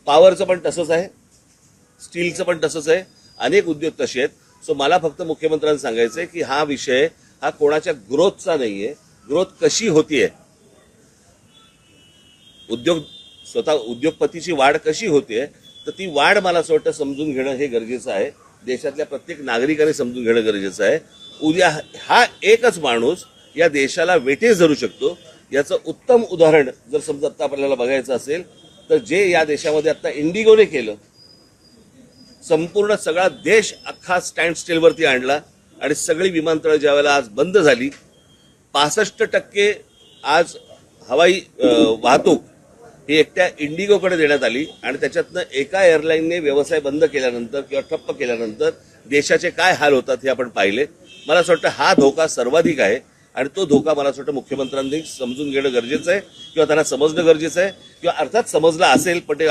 पॉवरचं पण तसंच आहे, स्टीलचं पण तसंच आहे, अनेक उद्योग तसे आहेत. सो मला फक्त मुख्यमंत्र्यांना सांगायचं आहे की हा विषय हा कोणाच्या ग्रोथचा नाहीये. ग्रोथ कशी होतीये, स्वतः उद्योगपतीची वाढ कशी होतीये, तर ती वाढ मला असं वाटतं समजून घेणं हे गरजेचं आहे. देशातल्या प्रत्येक नागरिकाने समजून घेणं गरजेचं आहे. उद्या हा एकच माणूस या देशाला वेठीस धरू शकतो. याचं उत्तम उदाहरण जर समजा आता आपल्याला बघायचं असेल तर जे या देशामध्ये आता इंडिगोने केलं, संपूर्ण सगळा देश अख्खा स्टँड स्टिलवरती आणला आणि सगळी विमानतळं ज्यावेळेला आज बंद झाली, 65% आज हवाई वाहतूक ही एकट्या इंडिगोकडे देण्यात आली आणि त्याच्यातनं एका एअरलाईनने व्यवसाय बंद केल्यानंतर किंवा ठप्प केल्यानंतर देशाचे काय हाल होतात हे आपण पाहिले. मला असं वाटतं हा धोका सर्वाधिक आहे आणि तो धोका मला असं वाटतं मुख्यमंत्र्यांनी समजून घेणं गरजेचं आहे किंवा त्यांना समजणं गरजेचं आहे किंवा अर्थात समजला असेल पण ते